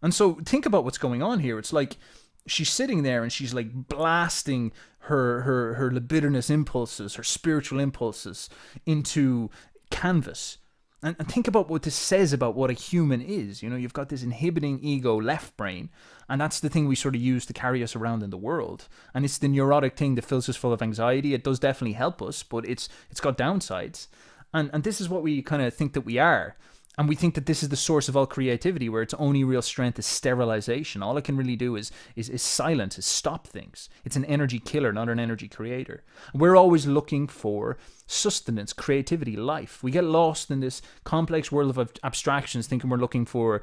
And so think about what's going on here. It's like she's sitting there and she's like blasting her libidinous impulses, her spiritual impulses into canvas. And think about what this says about what a human is. You know, you've got this inhibiting ego left brain, and that's the thing we sort of use to carry us around in the world. And it's the neurotic thing that fills us full of anxiety. It does definitely help us, but it's got downsides. And this is what we kind of think that we are. And we think that this is the source of all creativity, where its only real strength is sterilization. All it can really do is silence, is stop things. It's an energy killer, not an energy creator. We're always looking for sustenance, creativity, life. We get lost in this complex world of abstractions, thinking we're looking for,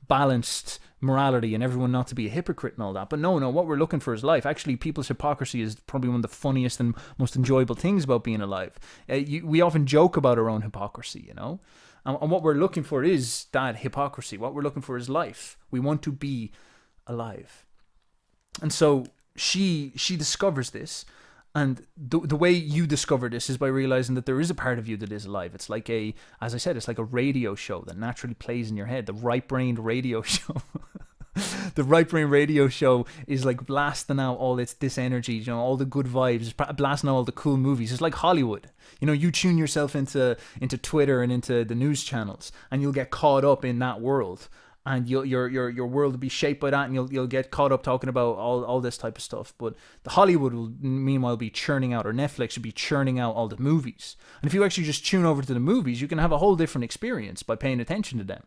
balanced morality and everyone not to be a hypocrite and all that. But no, what we're looking for is life. Actually, people's hypocrisy is probably one of the funniest and most enjoyable things about being alive. We often joke about our own hypocrisy, you know? And what we're looking for is that hypocrisy. What we're looking for is life. We want to be alive. And so she discovers this. And the way you discover this is by realizing that there is a part of you that is alive. It's like as I said, it's like a radio show that naturally plays in your head. The right-brained radio show. The right brain radio show is like blasting out all this energy, you know, all the good vibes, blasting out all the cool movies. It's like Hollywood. You know, you tune yourself into Twitter and into the news channels, and you'll get caught up in that world, and your world will be shaped by that, and you'll get caught up talking about all this type of stuff. But the Hollywood will meanwhile be churning out, or Netflix will be churning out all the movies. And if you actually just tune over to the movies, you can have a whole different experience by paying attention to them.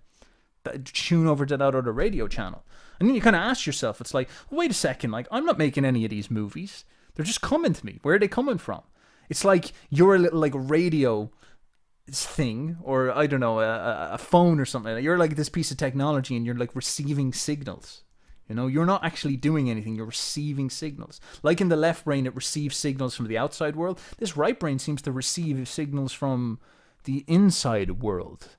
Tune over to that other radio channel. And then you kind of ask yourself, it's like, wait a second, like, I'm not making any of these movies. They're just coming to me. Where are they coming from? It's like you're a little like radio thing, or I don't know, a phone or something. You're like this piece of technology and you're like receiving signals. You know, you're not actually doing anything. You're receiving signals. Like in the left brain, it receives signals from the outside world. This right brain seems to receive signals from the inside world.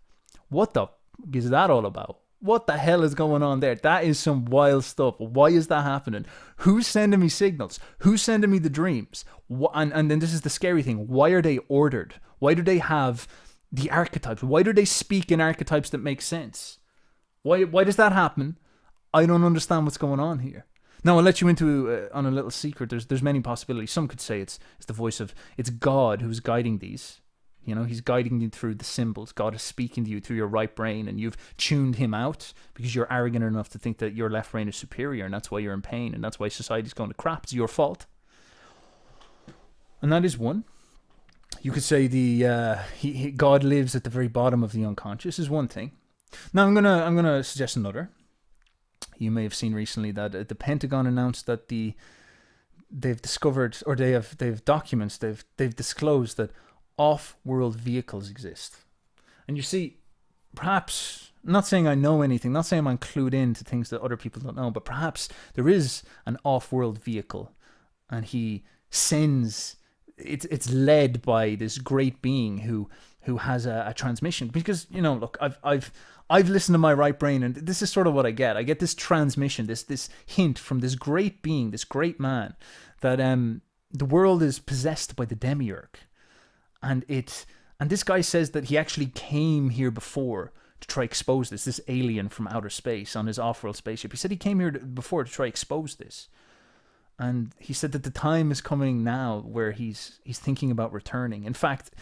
What the is that all about? What the hell is going on there? That is some wild stuff. Why is that happening? Who's sending me signals? Who's sending me the dreams? And then this is the scary thing. Why are they ordered? Why do they have the archetypes? Why do they speak in archetypes that make sense? Why does that happen? I don't understand what's going on here. Now, I'll let you into on a little secret. There's many possibilities. Some could say it's the voice of, it's God who's guiding these. You know, he's guiding you through the symbols. God is speaking to you through your right brain, and you've tuned him out because you're arrogant enough to think that your left brain is superior, and that's why you're in pain, and that's why society's going to crap. It's your fault. And that is one. You could say God lives at the very bottom of the unconscious is one thing. Now I'm gonna suggest another. You may have seen recently that the Pentagon announced that they've discovered, or they've documents, they've disclosed that off-world vehicles exist. And you see, perhaps, not saying I know anything, not saying I'm clued in to things that other people don't know, but perhaps there is an off-world vehicle, and he sends, it's led by this great being who has a transmission. Because, you know, look, I've listened to my right brain, and this is sort of what I get. I get this transmission, this hint from this great being, this great man, that the world is possessed by the demiurge. And this guy says that he actually came here before to try expose this alien from outer space on his off-world spaceship. He said he came here before to try expose this. And he said that the time is coming now where he's thinking about returning. In fact,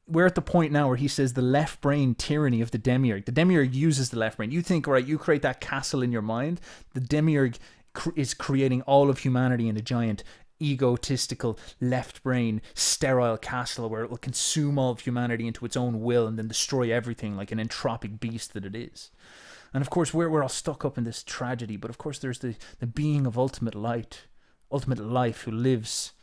we're at the point now where he says the left brain tyranny of the demiurge. The demiurge uses the left brain. You think, all right, you create that castle in your mind. The demiurge is creating all of humanity in a giant egotistical left brain sterile castle where it will consume all of humanity into its own will and then destroy everything like an entropic beast that it is. And of course we're all stuck up in this tragedy, but of course there's the being of ultimate light, ultimate life, who lives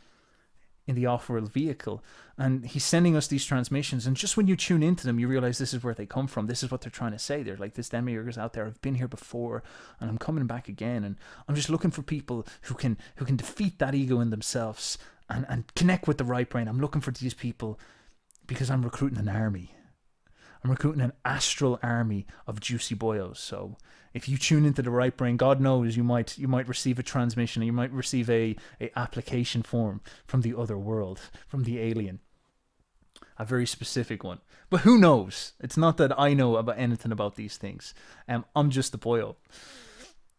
in the off-world vehicle, and he's sending us these transmissions, and just when you tune into them you realize this is where they come from. This is what they're trying to say. They're like, this demiurge is out there, I've been here before and I'm coming back again, and I'm just looking for people who can defeat that ego in themselves and connect with the right brain. I'm looking for these people because I'm recruiting an army. I'm recruiting an astral army of juicy boyos. So if you tune into the right brain, God knows you might receive a transmission, or you might receive a application form from the other world, from the alien. A very specific one. But who knows? It's not that I know about anything about these things. I'm just the boyo.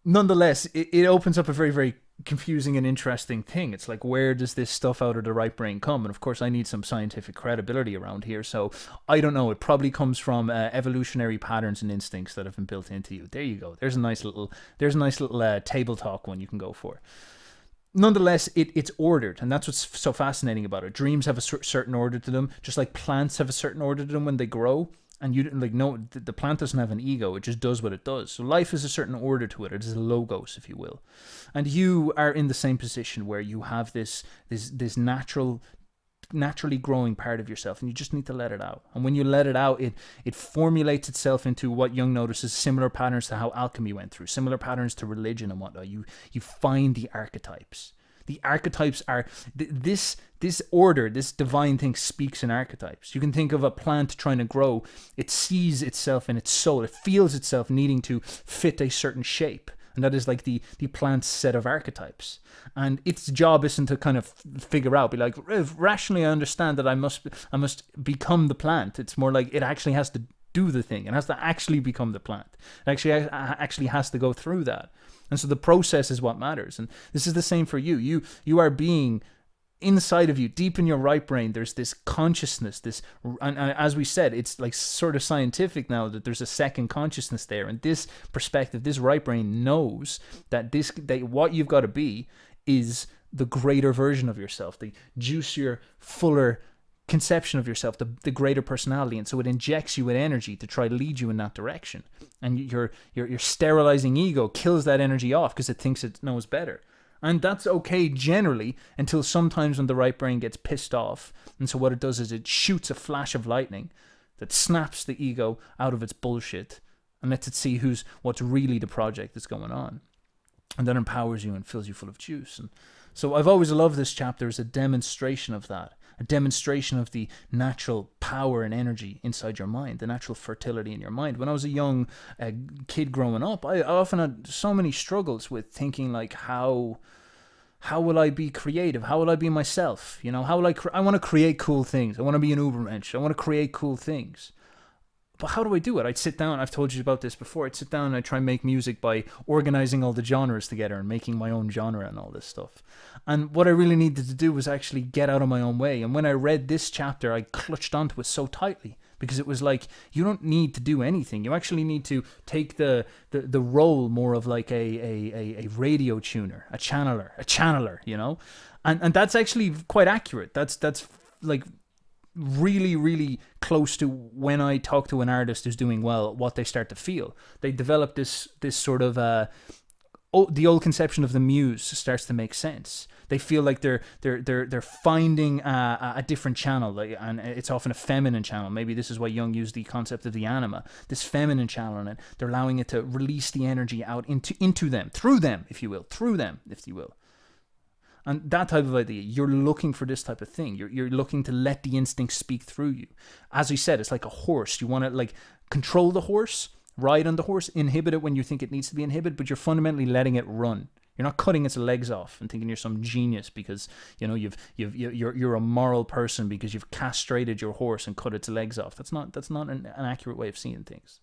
Nonetheless, it opens up a very, very confusing and interesting thing. It's like, where does this stuff out of the right brain come? And of course, I need some scientific credibility around here. So I don't know. It probably comes from evolutionary patterns and instincts that have been built into you. There you go. There's a nice little table talk one you can go for. Nonetheless, it's ordered, and that's what's so fascinating about it. Dreams have a certain order to them, just like plants have a certain order to them when they grow. And you like no, the plant doesn't have an ego; it just does what it does. So life is a certain order to it. It is a logos, if you will. And you are in the same position where you have this naturally growing part of yourself, and you just need to let it out. And when you let it out, it formulates itself into what Jung notices similar patterns to how alchemy went through, similar patterns to religion and whatnot. You find the archetypes. The archetypes are this order, this divine thing speaks in archetypes. You can think of a plant trying to grow. It sees itself in its soul. It feels itself needing to fit a certain shape. And that is like the plant's set of archetypes. And its job isn't to kind of figure out, be like, rationally I understand that I must become the plant. It's more like it actually has to do the thing. It has to actually become the plant. It actually has to go through that. And so the process is what matters. And this is the same for you. You are being inside of you, deep in your right brain. There's this consciousness, and as we said, it's like sort of scientific now that there's a second consciousness there. And this perspective, this right brain knows that what you've got to be is the greater version of yourself, the juicier, fuller conception of yourself, the greater personality. And so it injects you with energy to try to lead you in that direction. And your sterilizing ego kills that energy off because it thinks it knows better. And that's okay generally until sometimes when the right brain gets pissed off. And so what it does is it shoots a flash of lightning that snaps the ego out of its bullshit and lets it see what's really the project that's going on. And then empowers you and fills you full of juice. And so I've always loved this chapter as a demonstration of that. A demonstration of the natural power and energy inside your mind, the natural fertility in your mind. When I was a young kid growing up, I often had so many struggles with thinking like, how will I be creative? How will I be myself? You know, how will I want to create cool things. I want to be an Ubermensch. I want to create cool things. But how do I do it? I'd sit down, I've told you about this before, I'd sit down and I'd try and make music by organizing all the genres together and making my own genre and all this stuff. And what I really needed to do was actually get out of my own way. And when I read this chapter, I clutched onto it so tightly because it was like, you don't need to do anything. You actually need to take the role more of like a radio tuner, a channeler, you know? And that's actually quite accurate. That's like really, really close to when I talk to an artist who's doing well, what they start to feel. They develop this sort of the old conception of the muse starts to make sense. They feel like they're finding a different channel, and it's often a feminine channel. Maybe this is why Jung used the concept of the anima, this feminine channel, and they're allowing it to release the energy out into them, through them, if you will. And that type of idea, you're looking for this type of thing. You're looking to let the instinct speak through you. As we said, it's like a horse. You want to like control the horse, ride on the horse, inhibit it when you think it needs to be inhibited, but you're fundamentally letting it run. You're not cutting its legs off and thinking you're some genius because you know you're a moral person because you've castrated your horse and cut its legs off. That's not an accurate way of seeing things.